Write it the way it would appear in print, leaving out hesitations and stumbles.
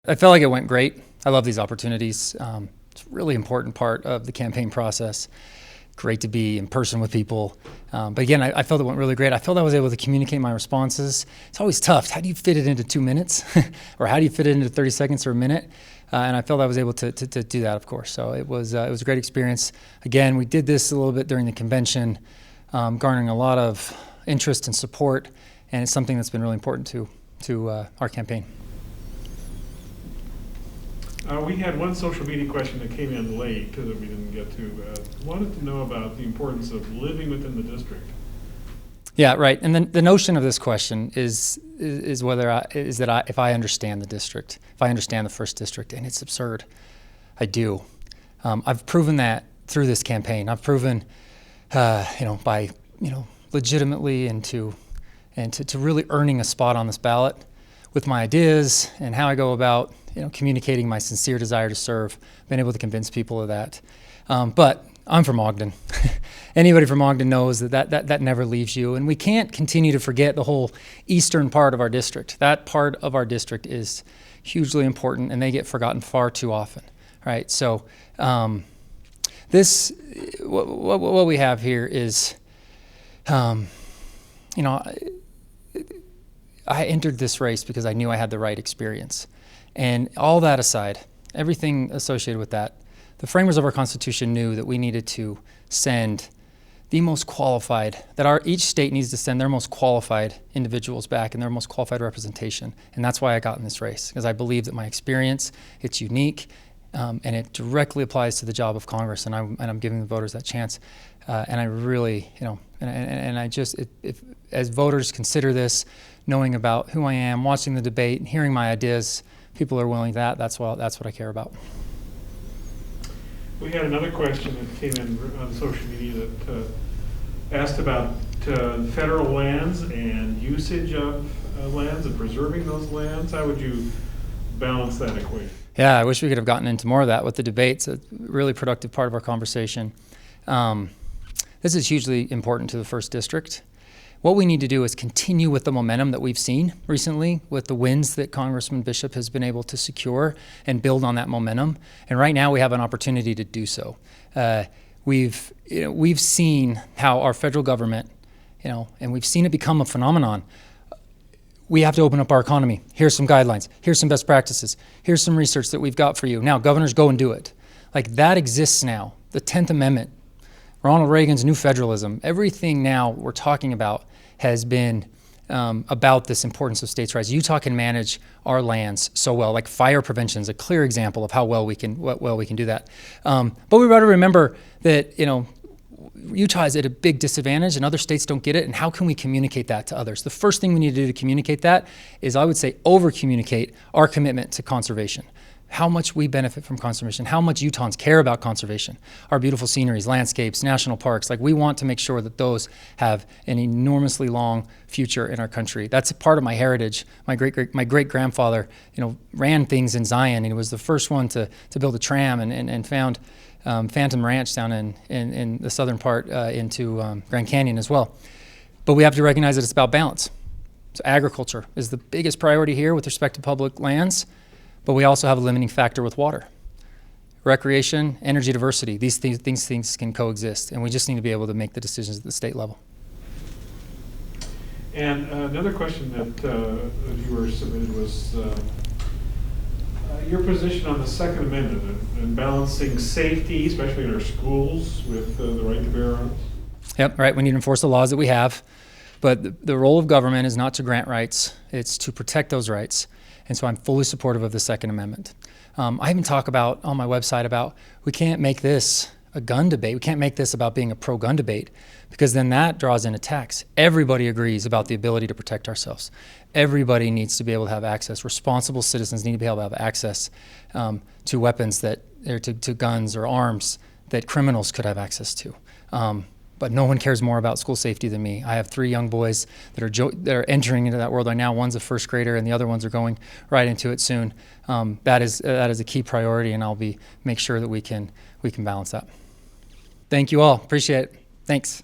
I felt like it went great. I love these opportunities. It's a really important part of the campaign process. Great to be in person with people. But again, I felt it went really great. I felt I was able to communicate my responses. It's always tough. How do you fit it into 2 minutes? Or how do you fit it into 30 seconds or a minute? And I felt I was able to do that, of course. So it was a great experience. Again, we did this a little bit during the convention, garnering a lot of interest and support, and it's something that's been really important to our campaign. We had one social media question that came in late that we didn't get to. Wanted to know about the importance of living within the district. Yeah, right. And then the notion of this question is if I understand the district, if I understand the first district, and it's absurd. I do. I've proven that through this campaign. I've proven, by legitimately and to really earning a spot on this ballot with my ideas and how I go about communicating my sincere desire to serve, been able to convince people of that. But I'm from Ogden. Anybody from Ogden knows that never leaves you. And we can't continue to forget the whole eastern part of our district. That part of our district is hugely important, and they get forgotten far too often, right? So what we have here is, I entered this race because I knew I had the right experience. And all that aside, everything associated with that, the framers of our Constitution knew that we needed to send the most qualified, that each state needs to send their most qualified individuals back and their most qualified representation. And that's why I got in this race, because I believe that my experience, it's unique, and it directly applies to the job of Congress, and I'm giving the voters that chance. And I really, if as voters consider this, knowing about who I am, watching the debate, and hearing my ideas, people are willing to that. That's what I care about. We had another question that came in on social media that asked about federal lands and usage of lands and preserving those lands. How would you balance that equation? Yeah, I wish we could have gotten into more of that with the debates. A really productive part of our conversation. This is hugely important to the first district. What we need to do is continue with the momentum that we've seen recently with the wins that Congressman Bishop has been able to secure and build on that momentum. And right now we have an opportunity to do so. We've seen how our federal government, and we've seen it become a phenomenon. We have to open up our economy. Here's some guidelines. Here's some best practices. Here's some research that we've got for you. Now, governors, go and do it. Like, that exists now. The 10th Amendment, Ronald Reagan's new federalism, everything now we're talking about has been about this importance of states' rights. Utah can manage our lands so well. Like, fire prevention is a clear example of how well we can do that. But we got to remember that Utah is at a big disadvantage, and other states don't get it. And how can we communicate that to others? The first thing we need to do to communicate that is, I would say, over-communicate our commitment to conservation. How much we benefit from conservation, how much Utahns care about conservation, our beautiful sceneries, landscapes, national parks. Like, we want to make sure that those have an enormously long future in our country. That's a part of my heritage. My great-grandfather, ran things in Zion, and he was the first one to build a tram and found Phantom Ranch down in the southern part into Grand Canyon as well. But we have to recognize that it's about balance. So agriculture is the biggest priority here with respect to public lands. But we also have a limiting factor with water. Recreation, energy diversity, these things can coexist, and we just need to be able to make the decisions at the state level. And another question that a viewer submitted was your position on the Second Amendment and balancing safety, especially in our schools, with the right to bear arms. Yep, right. We need to enforce the laws that we have, but the role of government is not to grant rights, it's to protect those rights. And so I'm fully supportive of the Second Amendment. I even talk about on my website about we can't make this a gun debate. We can't make this about being a pro-gun debate, because then that draws in attacks. Everybody agrees about the ability to protect ourselves. Everybody needs to be able to have access. Responsible citizens need to be able to have access to weapons to guns or arms that criminals could have access to. But no one cares more about school safety than me. I have 3 young boys that are entering into that world right now. One's a first grader, and the other ones are going right into it soon. That is a key priority, and I'll make sure that we can balance that. Thank you all. Appreciate it. Thanks.